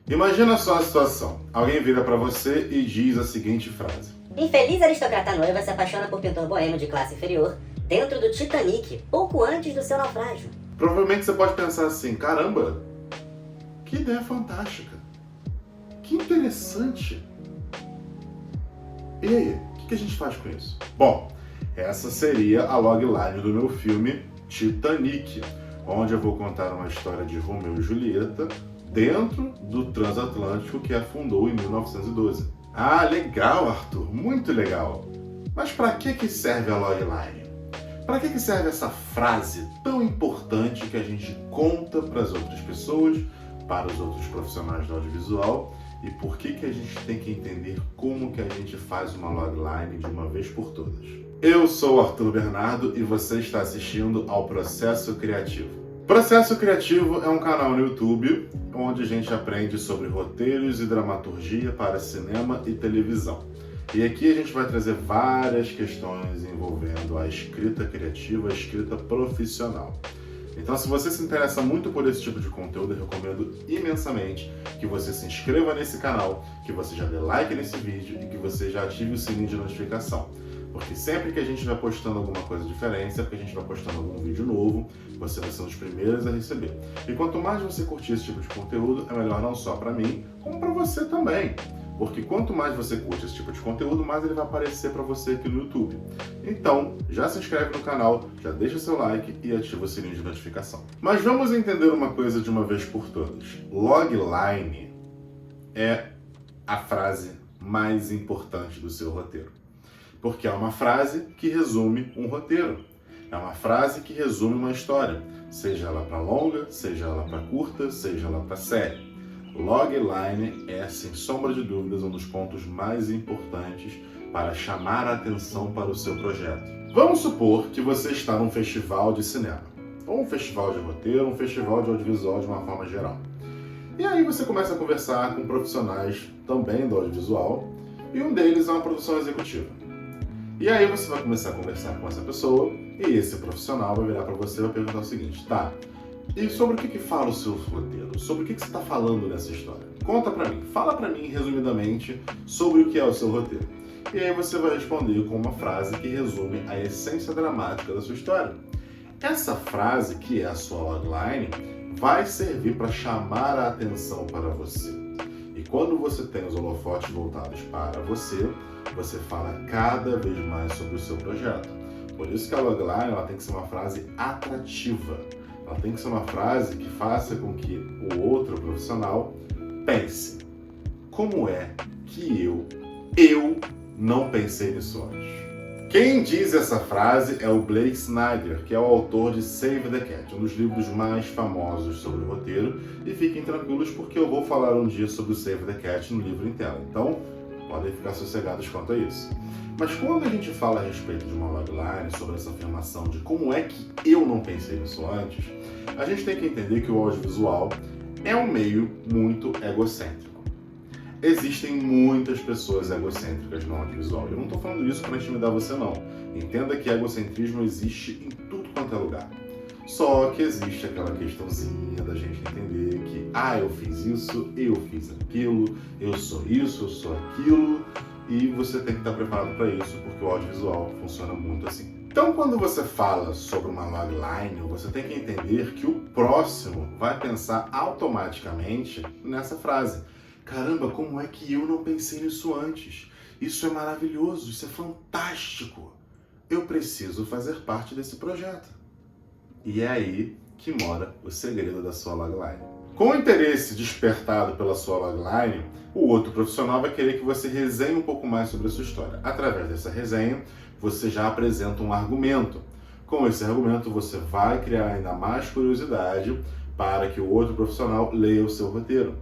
Imagina só a situação. Alguém vira pra você e diz a seguinte frase. Infeliz aristocrata noiva se apaixona por pintor boêmio de classe inferior dentro do Titanic, pouco antes do seu naufrágio. Provavelmente você pode pensar assim, caramba, que ideia fantástica. Que interessante. E aí, o que a gente faz com isso? Bom, essa seria a logline do meu filme Titanic, onde eu vou contar uma história de Romeu e Julieta dentro do transatlântico que afundou em 1912. Ah, legal, Arthur, muito legal. Mas para que serve a logline? Para que serve essa frase tão importante que a gente conta para as outras pessoas, para os outros profissionais do audiovisual, e por que a gente tem que entender como que a gente faz uma logline de uma vez por todas? Eu sou o Arthur Bernardo e você está assistindo ao Processo Criativo. Processo Criativo é um canal no YouTube onde a gente aprende sobre roteiros e dramaturgia para cinema e televisão. E aqui a gente vai trazer várias questões envolvendo a escrita criativa, a escrita profissional. Então, se você se interessa muito por esse tipo de conteúdo, eu recomendo imensamente que você se inscreva nesse canal, que você já dê like nesse vídeo e que você já ative o sininho de notificação. Porque sempre que a gente vai postando alguma coisa diferente, sempre que a gente vai postando algum vídeo novo, você vai ser um dos primeiros a receber. E quanto mais você curtir esse tipo de conteúdo, é melhor não só para mim, como para você também. Porque quanto mais você curte esse tipo de conteúdo, mais ele vai aparecer para você aqui no YouTube. Então, já se inscreve no canal, já deixa seu like e ativa o sininho de notificação. Mas vamos entender uma coisa de uma vez por todas. Logline é a frase mais importante do seu roteiro. Porque é uma frase que resume um roteiro. É uma frase que resume uma história. Seja ela para longa, seja ela para curta, seja ela para série. Logline é, sem sombra de dúvidas, um dos pontos mais importantes para chamar a atenção para o seu projeto. Vamos supor que você está num festival de cinema, ou um festival de roteiro, um festival de audiovisual de uma forma geral. E aí você começa a conversar com profissionais também do audiovisual, e um deles é uma produção executiva. E aí você vai começar a conversar com essa pessoa, e esse profissional vai virar para você e vai perguntar o seguinte, tá, e sobre o que fala o seu roteiro? Sobre o que você está falando nessa história? Conta pra mim, fala pra mim resumidamente sobre o que é o seu roteiro. E aí você vai responder com uma frase que resume a essência dramática da sua história. Essa frase, que é a sua logline, vai servir para chamar a atenção para você. E quando você tem os holofotes voltados para você, você fala cada vez mais sobre o seu projeto. Por isso que a logline ela tem que ser uma frase atrativa. Ela tem que ser uma frase que faça com que o outro profissional pense: como é que eu não pensei nisso antes? Quem diz essa frase é o Blake Snyder, que é o autor de Save the Cat, um dos livros mais famosos sobre o roteiro. E fiquem tranquilos porque eu vou falar um dia sobre o Save the Cat no livro em tela. Então, podem ficar sossegados quanto a isso. Mas quando a gente fala a respeito de uma logline, sobre essa afirmação de como é que eu não pensei nisso antes, a gente tem que entender que o audiovisual é um meio muito egocêntrico. Existem muitas pessoas egocêntricas no audiovisual. Eu não estou falando isso para intimidar você, não. Entenda que egocentrismo existe em tudo quanto é lugar. Só que existe aquela questãozinha da gente entender que, eu fiz isso, eu fiz aquilo, eu sou isso, eu sou aquilo, e você tem que estar preparado para isso, porque o audiovisual funciona muito assim. Então, quando você fala sobre uma logline, você tem que entender que o próximo vai pensar automaticamente nessa frase. Caramba, como é que eu não pensei nisso antes? Isso é maravilhoso, isso é fantástico. Eu preciso fazer parte desse projeto. E é aí que mora o segredo da sua logline. Com o interesse despertado pela sua logline, o outro profissional vai querer que você resenhe um pouco mais sobre a sua história. Através dessa resenha, você já apresenta um argumento. Com esse argumento, você vai criar ainda mais curiosidade para que o outro profissional leia o seu roteiro.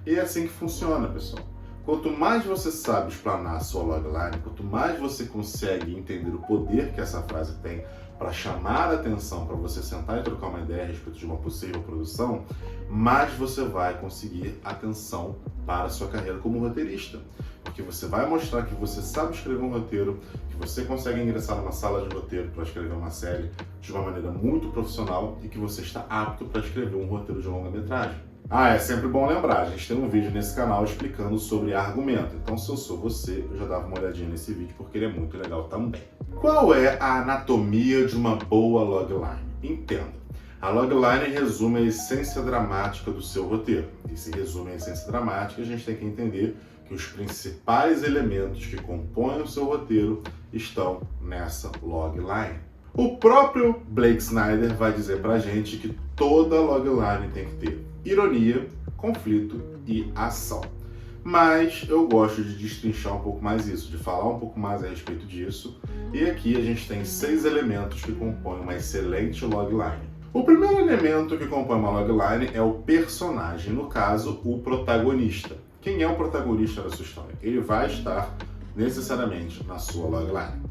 E é assim que funciona, pessoal. Quanto mais você sabe explanar a sua logline, quanto mais você consegue entender o poder que essa frase tem para chamar a atenção, para você sentar e trocar uma ideia a respeito de uma possível produção, mais você vai conseguir atenção para a sua carreira como roteirista. Porque você vai mostrar que você sabe escrever um roteiro, que você consegue ingressar numa sala de roteiro para escrever uma série de uma maneira muito profissional e que você está apto para escrever um roteiro de longa-metragem. É sempre bom lembrar, a gente tem um vídeo nesse canal explicando sobre argumento. Então, se eu sou você, eu já dava uma olhadinha nesse vídeo porque ele é muito legal também. Qual é a anatomia de uma boa logline? Entenda. A logline resume a essência dramática do seu roteiro. E se resume a essência dramática, a gente tem que entender que os principais elementos que compõem o seu roteiro estão nessa logline. O próprio Blake Snyder vai dizer pra gente que toda logline tem que ter ironia, conflito e ação. Mas eu gosto de destrinchar um pouco mais isso, de falar um pouco mais a respeito disso. E aqui a gente tem 6 elementos que compõem uma excelente logline. O primeiro elemento que compõe uma logline é o personagem, no caso, o protagonista. Quem é o protagonista da sua história? Ele vai estar necessariamente na sua logline.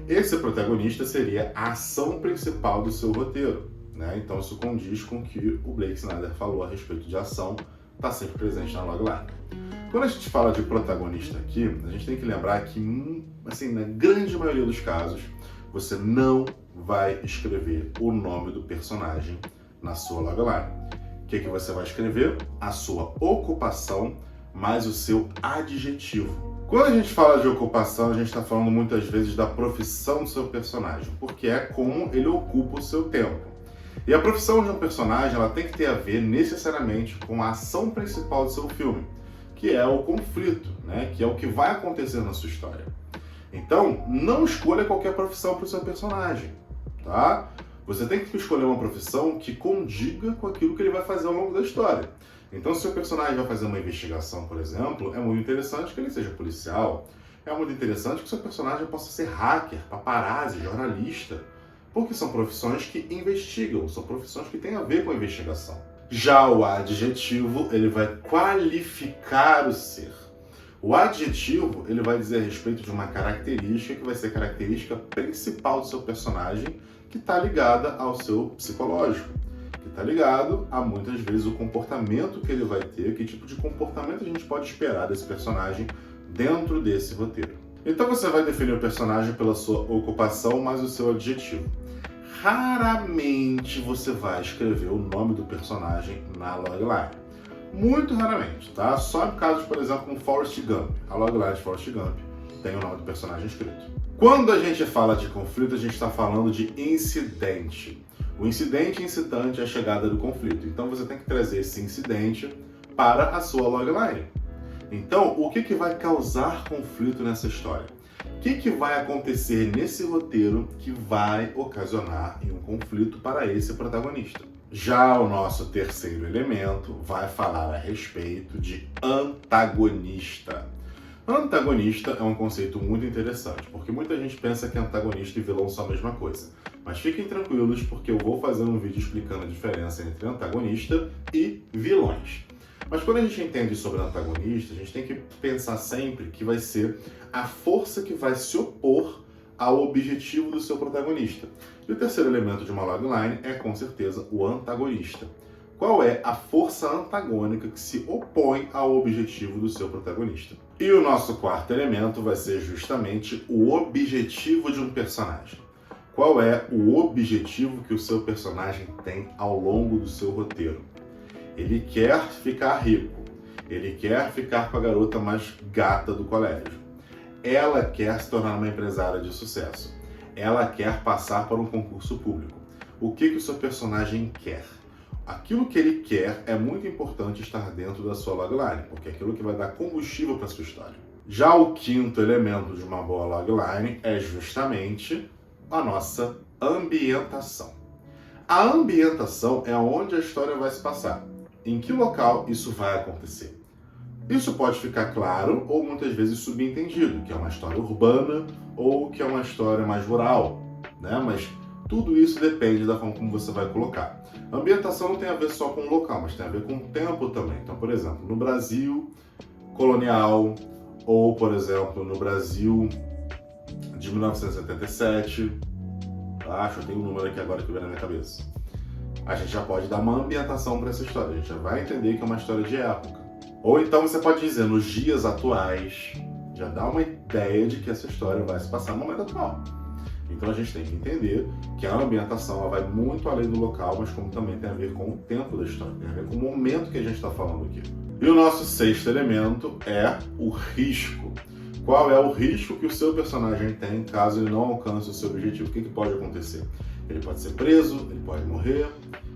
Esse protagonista seria a ação principal do seu roteiro, né? Então isso condiz com o que o Blake Snyder falou a respeito de ação, está sempre presente na logline. Quando a gente fala de protagonista aqui, a gente tem que lembrar que, assim, na grande maioria dos casos, você não vai escrever o nome do personagem na sua logline. O que você vai escrever? A sua ocupação mais o seu adjetivo. Quando a gente fala de ocupação, a gente está falando muitas vezes da profissão do seu personagem, porque é como ele ocupa o seu tempo. E a profissão de um personagem ela tem que ter a ver necessariamente com a ação principal do seu filme, que é o conflito, né? Que é o que vai acontecer na sua história. Então, não escolha qualquer profissão para o seu personagem, tá? Você tem que escolher uma profissão que condiga com aquilo que ele vai fazer ao longo da história. Então, se o seu personagem vai fazer uma investigação, por exemplo, é muito interessante que ele seja policial. É muito interessante que o seu personagem possa ser hacker, paparazzi, jornalista, porque são profissões que investigam, são profissões que têm a ver com a investigação. Já o adjetivo, ele vai qualificar o ser. O adjetivo, ele vai dizer a respeito de uma característica que vai ser a característica principal do seu personagem, que está ligada ao seu psicológico, que está ligado a, muitas vezes, o comportamento que ele vai ter, que tipo de comportamento a gente pode esperar desse personagem dentro desse roteiro. Então você vai definir o personagem pela sua ocupação mais o seu adjetivo. Raramente você vai escrever o nome do personagem na logline. Muito raramente, tá? Só em casos, por exemplo, como Forrest Gump. A logline de Forrest Gump tem o nome do personagem escrito. Quando a gente fala de conflito, a gente está falando de incidente. O incidente incitante é a chegada do conflito. Então você tem que trazer esse incidente para a sua logline. Então, o que vai causar conflito nessa história? O que vai acontecer nesse roteiro que vai ocasionar um conflito para esse protagonista? Já o nosso terceiro elemento vai falar a respeito de antagonista. Antagonista é um conceito muito interessante, porque muita gente pensa que antagonista e vilão são a mesma coisa. Mas fiquem tranquilos, porque eu vou fazer um vídeo explicando a diferença entre antagonista e vilões. Mas quando a gente entende sobre antagonista, a gente tem que pensar sempre que vai ser a força que vai se opor ao objetivo do seu protagonista. E o terceiro elemento de uma logline é, com certeza, o antagonista. Qual é a força antagônica que se opõe ao objetivo do seu protagonista? E o nosso quarto elemento vai ser justamente o objetivo de um personagem. Qual é o objetivo que o seu personagem tem ao longo do seu roteiro? Ele quer ficar rico. Ele quer ficar com a garota mais gata do colégio. Ela quer se tornar uma empresária de sucesso. Ela quer passar para um concurso público. O que o seu personagem quer? Aquilo que ele quer é muito importante estar dentro da sua logline, porque é aquilo que vai dar combustível para a sua história. Já o quinto elemento de uma boa logline é justamente a nossa ambientação. A ambientação é onde a história vai se passar. Em que local isso vai acontecer? Isso pode ficar claro ou muitas vezes subentendido, que é uma história urbana ou que é uma história mais rural, né? Mas tudo isso depende da forma como você vai colocar. A ambientação não tem a ver só com o local, mas tem a ver com o tempo também. Então, por exemplo, no Brasil colonial ou, por exemplo, no Brasil de 1977, acho que eu tenho um número aqui agora que vem na minha cabeça. A gente já pode dar uma ambientação para essa história, a gente já vai entender que é uma história de época. Ou então você pode dizer, nos dias atuais, já dá uma ideia de que essa história vai se passar no momento atual. Então a gente tem que entender que a ambientação ela vai muito além do local, mas como também tem a ver com o tempo da história, tem a ver com o momento que a gente está falando aqui. E o nosso sexto elemento é o risco. Qual é o risco que o seu personagem tem caso ele não alcance o seu objetivo? O que pode acontecer? Ele pode ser preso, ele pode morrer,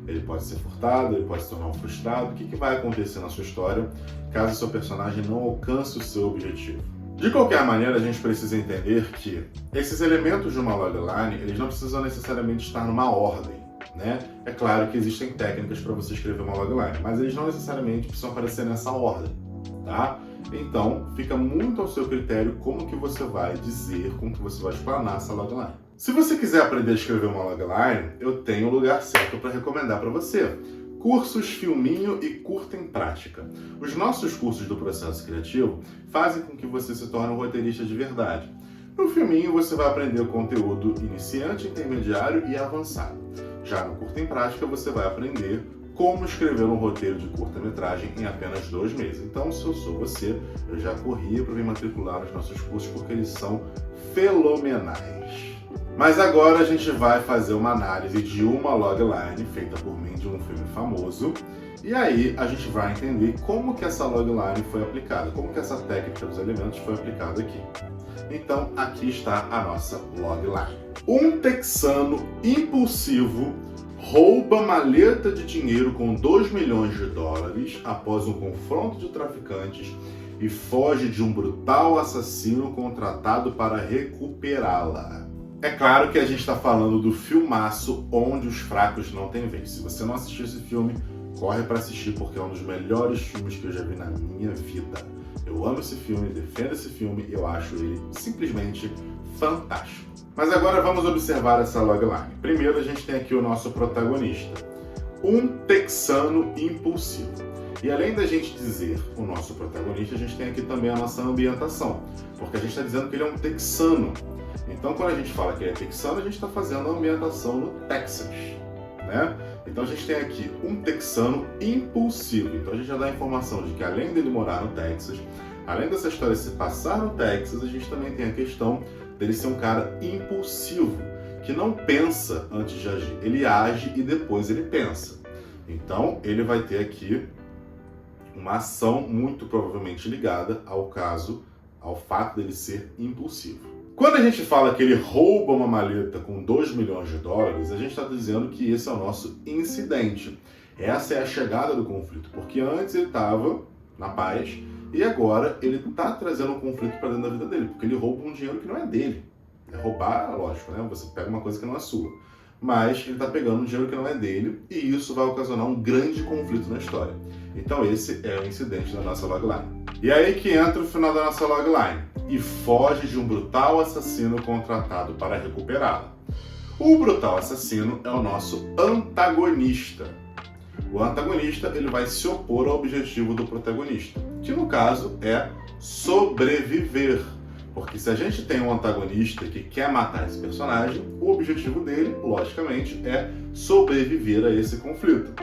ele pode ser furtado, ele pode se tornar um frustrado. O que vai acontecer na sua história caso o seu personagem não alcance o seu objetivo? De qualquer maneira, a gente precisa entender que esses elementos de uma logline, eles não precisam necessariamente estar numa ordem, né? É claro que existem técnicas para você escrever uma logline, mas eles não necessariamente precisam aparecer nessa ordem, tá? Então, fica muito ao seu critério como que você vai dizer, como que você vai explanar essa logline. Se você quiser aprender a escrever uma logline, eu tenho o lugar certo para recomendar para você. Cursos Filminho e Curta em Prática. Os nossos cursos do processo criativo fazem com que você se torne um roteirista de verdade. No Filminho você vai aprender o conteúdo iniciante, intermediário e avançado. Já no Curta em Prática você vai aprender como escrever um roteiro de curta-metragem em apenas 2 meses. Então, se eu sou você, eu já corria para me matricular nos nossos cursos porque eles são fenomenais. Mas agora a gente vai fazer uma análise de uma logline feita por mim de um filme famoso. E aí a gente vai entender como que essa logline foi aplicada, como que essa técnica dos elementos foi aplicada aqui. Então aqui está a nossa logline. Um texano impulsivo rouba maleta de dinheiro com 2 milhões de dólares após um confronto de traficantes e foge de um brutal assassino contratado para recuperá-la. É claro que a gente está falando do filmaço Onde os Fracos Não Têm Vez. Se você não assistiu esse filme, corre para assistir porque é um dos melhores filmes que eu já vi na minha vida. Eu amo esse filme, defendo esse filme, eu acho ele simplesmente fantástico. Mas agora vamos observar essa logline. Primeiro a gente tem aqui o nosso protagonista, um texano impulsivo. E além da gente dizer o nosso protagonista, a gente tem aqui também a nossa ambientação, porque a gente está dizendo que ele é um texano. Então, quando a gente fala que ele é texano, a gente está fazendo a ambientação no Texas, né? Então, a gente tem aqui um texano impulsivo. Então, a gente já dá a informação de que, além dele morar no Texas, além dessa história se passar no Texas, a gente também tem a questão dele ser um cara impulsivo, que não pensa antes de agir. Ele age e depois ele pensa. Então, ele vai ter aqui uma ação muito provavelmente ligada ao fato dele ser impulsivo. Quando a gente fala que ele rouba uma maleta com 2 milhões de dólares, a gente está dizendo que esse é o nosso incidente. Essa é a chegada do conflito, porque antes ele estava na paz e agora ele está trazendo um conflito para dentro da vida dele, porque ele rouba um dinheiro que não é dele. É roubar, lógico, né? Você pega uma coisa que não é sua. Mas ele está pegando um dinheiro que não é dele e isso vai ocasionar um grande conflito na história. Então esse é o incidente da nossa logline. E aí que entra o final da nossa logline. E foge de um brutal assassino contratado para recuperá-la. O brutal assassino é o nosso antagonista. O antagonista ele vai se opor ao objetivo do protagonista, que no caso é sobreviver. Porque se a gente tem um antagonista que quer matar esse personagem, o objetivo dele, logicamente, é sobreviver a esse conflito.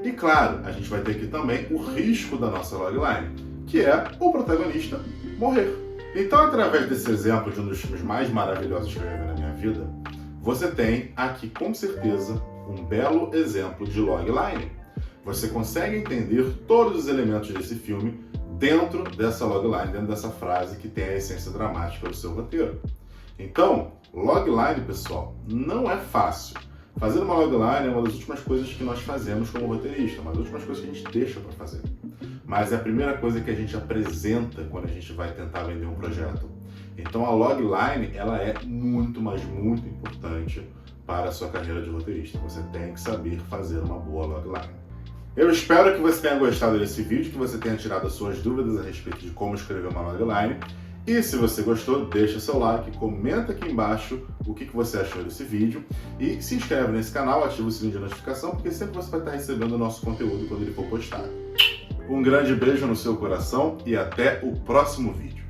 E claro, a gente vai ter aqui também o risco da nossa logline, que é o protagonista morrer. Então, através desse exemplo de um dos filmes mais maravilhosos que eu já vi na minha vida, você tem aqui, com certeza, um belo exemplo de logline. Você consegue entender todos os elementos desse filme dentro dessa logline, dentro dessa frase que tem a essência dramática do seu roteiro. Então, logline, pessoal, não é fácil. Fazer uma logline é uma das últimas coisas que nós fazemos como roteirista, uma das últimas coisas que a gente deixa para fazer. Mas é a primeira coisa que a gente apresenta quando a gente vai tentar vender um projeto. Então a logline, ela é muito, mas muito importante para a sua carreira de roteirista. Você tem que saber fazer uma boa logline. Eu espero que você tenha gostado desse vídeo, que você tenha tirado as suas dúvidas a respeito de como escrever uma logline. E se você gostou, deixa seu like, comenta aqui embaixo o que você achou desse vídeo e se inscreve nesse canal, ativa o sininho de notificação, porque sempre você vai estar recebendo o nosso conteúdo quando ele for postado. Um grande beijo no seu coração e até o próximo vídeo.